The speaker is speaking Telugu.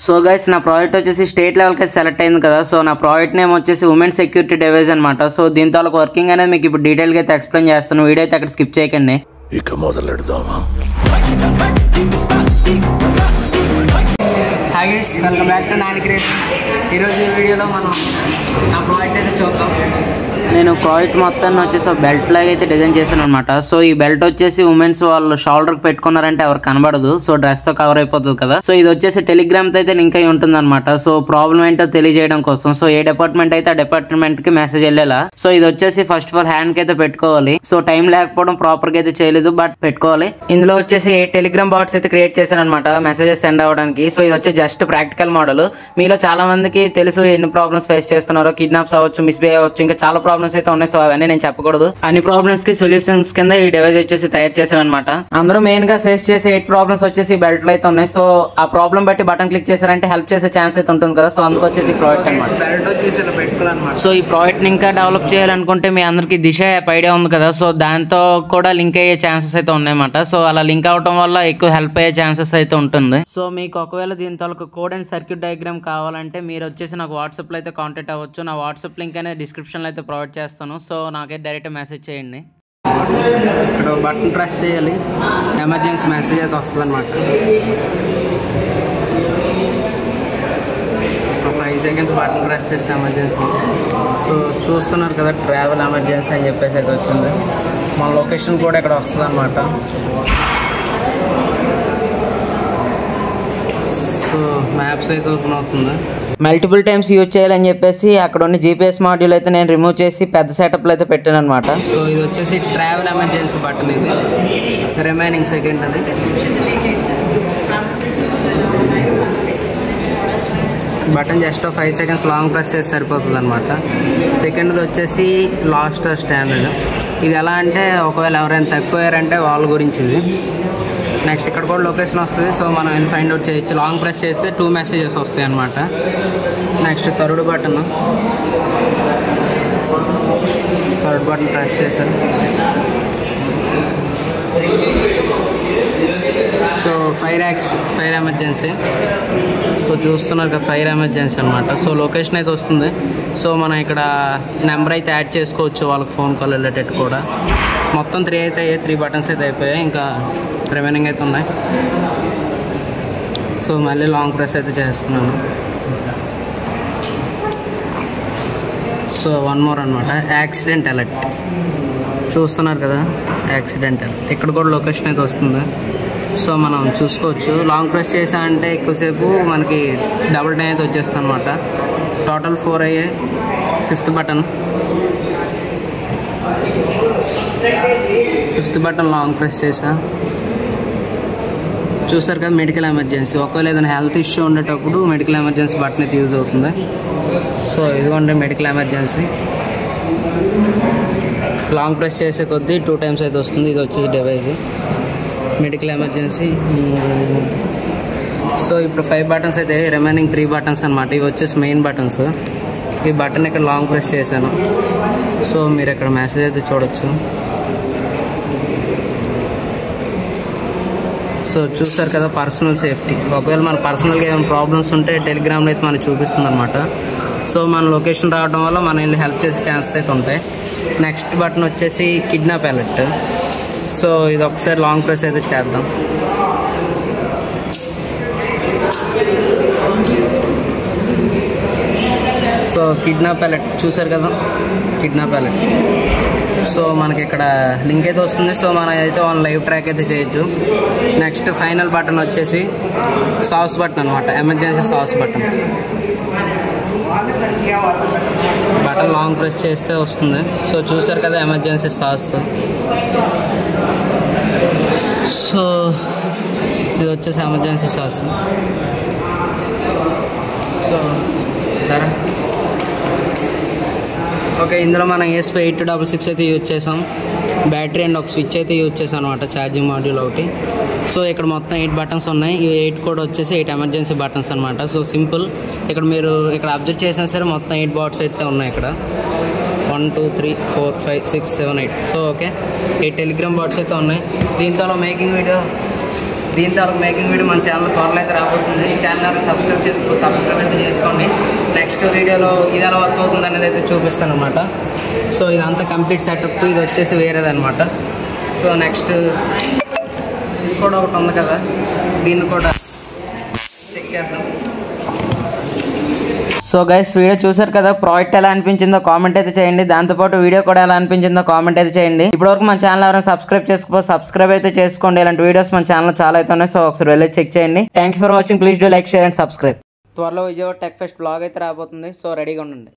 సో గైస్ నా ప్రాజెక్ట్ వచ్చేసి స్టేట్ లెవెల్కి సెలెక్ట్ అయింది కదా. సో నా ప్రాజెక్ట్ నేమ్ వచ్చేసి ఉమెన్ సెక్యూరిటీ డివైస్ అనమాట. సో దీంతో వాళ్ళకి వర్కింగ్ అనేది మీకు ఇప్పుడు డీటెయిల్గా అయితే ఎక్స్ప్లెయిన్ చేస్తాను. వీడియో అయితే అక్కడ స్కిప్ చేయకండి. ఇక మొదలెడదామా? Hi guys, welcome back to Nani creations. ఈరోజు ఈ వీడియోలో మనం నా ప్రాజెక్ట్ అయితే చూద్దాం. నేను ప్రాజెక్ట్ మొత్తాన్ని వచ్చేసి ఒక బెల్ట్ లాగా అయితే డిజైన్ చేశాను అనమాట. సో ఈ బెల్ట్ వచ్చేసి ఉమెన్స్ వాళ్ళు షోల్డర్కి పెట్టుకున్నారంటే ఎవరు కనబడదు. సో డ్రెస్తో కవర్ అయిపోతుంది కదా. సో ఇది వచ్చేసి టెలిగ్రామ్తో అయితే లింక్ అయి ఉంటుంది అనమాట. సో ప్రాబ్లం ఏంటో తెలియజేయడం కోసం. సో ఏ డిపార్ట్మెంట్ అయితే ఆ డిపార్ట్మెంట్కి మెసేజ్ వెళ్ళేలా. సో ఇది వచ్చేసి ఫస్ట్ ఆఫ్ ఆల్ హ్యాండ్కి అయితే పెట్టుకోవాలి. సో టైం లేకపోవడం ప్రాపర్గా అయితే చేయలేదు, బట్ పెట్టుకోవాలి. ఇందులో వచ్చేసి టెలిగ్రామ్ బాట్స్ అయితే క్రియేట్ చేశాను అనమాట మెసేజెస్ సెండ్ అవ్వడానికి. సో ఇది వచ్చి జస్ట్ ప్రాక్టికల్ మోడల్. మీలో చాలా మందికి తెలుసు ఎన్ని ప్రాబ్లమ్స్ ఫేస్ చేస్తున్నారో. కిడ్నాప్స్ అవ్వచ్చు, మిస్బిహేవ్ అవ్వచ్చు, ఇంకా చాలా ప్రాబ్లమ్స్ అయితే ఉన్నాయి. సో అవన్నీ నేను చెప్పకూడదు. అన్ని ప్రాబ్లమ్స్ కి సొల్యూషన్స్ కింద ఈ డివైస్ వచ్చేసి తయారు చేశాను అనమాట. అందరూ మెయిన్ గా ఫేస్ చేసే 8 ప్రాబ్లమ్స్ వచ్చేసి బెల్ట్ లో అయితే ఉన్నాయి. సో ఆ ప్రాబ్లం బట్టి బటన్ క్లిక్ చేశారంటే హెల్ప్ చేసే ఛాన్స్ అయితే ఉంటుంది కదా. సో అందుకు వచ్చేసి ప్రాజెక్ట్ అనమాట. బెల్ట్ వచ్చేసి ఇలా పెట్టుకోవాలన్నమాట. సో ఈ ప్రాజెక్ట్ ని ఇంకా డెవలప్ చేయాలనుకుంటే మీ అందరికి దిశ యాప్ ఐడియా ఉంది కదా. సో దాంతో కూడా లింక్ అయ్యే ఛాన్సెస్ అయితే ఉన్నాయన్నమాట. సో అలా లింక్ అవడం వల్ల ఎక్కువ హెల్ప్ అయ్యే ఛాన్సెస్ అయితే ఉంటుంది. సో మీకు ఒకవేళ దీంతో కోడ్ అండ్ సర్క్యూట్ డయాగ్రామ్ కావాలంటే మీరు వచ్చేసి నాకు వాట్సాప్ లో అయితే కాంటాక్ట్ అవ్వచ్చు. నా వాట్సాప్ లింక్ అనేది డిస్క్రిప్షన్ లో అయితే ప్రొవైడ్ చేస్తాను. సో నాకైతే డైరెక్ట్ మెసేజ్ చేయండి. ఇక్కడ బటన్ ప్రెస్ చేయాలి, ఎమర్జెన్సీ మెసేజ్ అయితే వస్తుంది అనమాట. 5 సెకండ్స్ బటన్ ప్రెస్ చేస్తే ఎమర్జెన్సీ. సో చూస్తున్నారు కదా, ట్రావెల్ ఎమర్జెన్సీ అని చెప్పేసి అయితే వచ్చింది. మన లొకేషన్ కూడా ఇక్కడ వస్తుంది అనమాట. సో మ్యాప్స్ అయితే ఓపెన్ అవుతుంది. మల్టిపుల్ టైమ్స్ యూజ్ చేయాలని చెప్పేసి అక్కడ ఉన్న జీపీఎస్ మాడ్యూల్ అయితే నేను రిమూవ్ చేసి పెద్ద సెటప్లో అయితే పెట్టాను అనమాట. సో ఇది వచ్చేసి ట్రావెల్ ఎమర్జెన్సీ బటన్. ఇది రిమైనింగ్ సెకండ్ అది. Button just 5 seconds long press చేసి సరిపోతుంది అనమాట. సెకండ్ది వచ్చేసి లాస్ట్ స్టాండర్డ్. ఇది ఎలా అంటే ఒకవేళ ఎవరైనా తక్కువయ్యారంటే వాళ్ళ గురించి ఇది. నెక్స్ట్ ఇక్కడ కూడా లొకేషన్ వస్తుంది. సో మనం వెళ్ళి ఫైండ్ అవుట్ చేయొచ్చు. లాంగ్ ప్రెస్ చేస్తే 2 మెసేజెస్ వస్తాయి అన్నమాట. నెక్స్ట్ థర్డ్ బటన్ ప్రెస్ చేశారు. So fire emergency. సో చూస్తున్నారు కదా, ఫైర్ ఎమర్జెన్సీ అనమాట. సో లొకేషన్ అయితే వస్తుంది. సో మనం ఇక్కడ నెంబర్ అయితే యాడ్ చేసుకోవచ్చు వాళ్ళకి ఫోన్ కాల్ రిలేటెడ్ కూడా. మొత్తం 3 అయితే అయ్యాయి. 3 బటన్స్ అయితే అయిపోయాయి. ఇంకా రిమైనింగ్ అయితే ఉన్నాయి. సో మళ్ళీ లాంగ్ ప్రెస్ అయితే చేస్తున్నాను. సో 1 మోర్ అనమాట. యాక్సిడెంట్ అలర్ట్ చూస్తున్నారు కదా, యాక్సిడెంట్ అలర్ట్. ఇక్కడ కూడా లొకేషన్ అయితే వస్తుంది. సో మనం చూసుకోవచ్చు. లాంగ్ ప్రెస్ చేసా అంటే ఎక్కువసేపు మనకి డబుల్ టైం అయితే వచ్చేస్తుంది అనమాట. టోటల్ 4 అయ్యాయి. 5th బటన్ లాంగ్ ప్రెస్ చేసా. చూసారు కదా, మెడికల్ ఎమర్జెన్సీ. ఒకవేళ ఏదైనా హెల్త్ ఇష్యూ ఉండేటప్పుడు మెడికల్ ఎమర్జెన్సీ బటన్ అయితే యూజ్ అవుతుంది. సో ఇదిగోండి మెడికల్ ఎమర్జెన్సీ. లాంగ్ ప్రెస్ చేసే కొద్దీ 2 టైమ్స్ అయితే వస్తుంది. ఇది వచ్చేసి డివైస్ మెడికల్ ఎమర్జెన్సీ. సో ఇప్పుడు 5 బటన్స్ అయితే రిమైనింగ్ 3 బటన్స్ అనమాట. ఇవి వచ్చేసి మెయిన్ బటన్స్. ఈ బటన్ ఇక్కడ లాంగ్ ప్రెస్ చేశాను. సో మీరు ఇక్కడ మెసేజ్ అయితే చూడొచ్చు. సో చూస్తారు కదా, పర్సనల్ సేఫ్టీ. ఒకవేళ మన పర్సనల్గా ఏమైనా ప్రాబ్లమ్స్ ఉంటే టెలిగ్రామ్లో అయితే మనకు చూపిస్తుంది అనమాట. సో మన లొకేషన్ రావడం వల్ల మనం వెళ్ళి హెల్ప్ చేసే ఛాన్సెస్ అయితే ఉంటాయి. నెక్స్ట్ బటన్ వచ్చేసి కిడ్నాప్ అలర్ట్. సో ఇది ఒకసారి లాంగ్ ప్రెస్ అయితే చేద్దాం. సో కిడ్నాప్ అలర్ట్ చూసారు కదా, కిడ్నాప్ అలర్ట్. సో మనకి ఇక్కడ లింక్ అయితే వస్తుంది. సో మనం అయితే లైవ్ ట్రాక్ అయితే చేయొచ్చు. నెక్స్ట్ ఫైనల్ బటన్ వచ్చేసి సాస్ బటన్ అనమాట. Emergency sauce button. Button long press చేస్తే వస్తుంది. సో చూసారు కదా, ఎమర్జెన్సీ సాస్. సో ఇది వచ్చేసి ఎమర్జెన్సీ సాస్. సో ఓకే, ఇందులో మనం ESP 8266 అయితే యూజ్ చేసాం. బ్యాటరీ అండ్ ఒక స్విచ్ అయితే యూజ్ చేసాం అనమాట, ఛార్జింగ్ మాడ్యూల్ ఒకటి. సో ఇక్కడ మొత్తం 8 బటన్స్ ఉన్నాయి. ఈ 8 కూడా వచ్చేసి 8 ఎమర్జెన్సీ బటన్స్ అనమాట. So simple. ఇక్కడ మీరు ఇక్కడ అబ్జర్వ్ చేసినా సరే మొత్తం 8 బాట్స్ అయితే ఉన్నాయి ఇక్కడ. 1 2 3 4 5 6 7 8. సో ఓకే, 8 టెలిగ్రామ్ బాట్స్ అయితే ఉన్నాయి. దీంతో మేకింగ్ వీడియో దీని తర్వాత మేకింగ్ వీడియో మన ఛానల్లో త్వరలో అయితే రాబోతుంది. ఛానల్ సబ్స్క్రైబ్ అయితే చేసుకోండి. నెక్స్ట్ వీడియోలో ఇది ఎలా వర్క్ అవుతుంది అనేది అయితే చూపిస్తాను అనమాట. సో ఇదంతా కంప్లీట్ సెటప్, ఇది వచ్చేసి వేరేదనమాట. సో నెక్స్ట్ ఇది కూడా ఒకటి ఉంది కదా, దీన్ని కూడా చెక్ చేద్దాం. సో గైస్ వీడియో చూసారు కదా, ప్రాజెక్ట్ ఎలా అనిపించిందో కామెంట్ అయితే చేయండి. దాంతోపాటు వీడియో కూడా ఎలా అనిపించిందో కామెంట్ అయితే చేయండి. ఇప్పటివరకు మన ఛానల్ ఎవరైనా సబ్స్క్రైబ్ అయితే చేసుకోండి. ఇలాంటి వీడియోస్ మన ఛానల్ చాలా అయితే ఉన్నాయి. సో ఒకసారి వెళ్ళి చెక్ చేయండి. Thank you for watching. Please do like, share and subscribe. త్వరలో విజయవాడ టెక్ ఫెస్ట్ బ్లాగ్ అయితే రాబోతుంది. సో రెడీగా ఉండండి.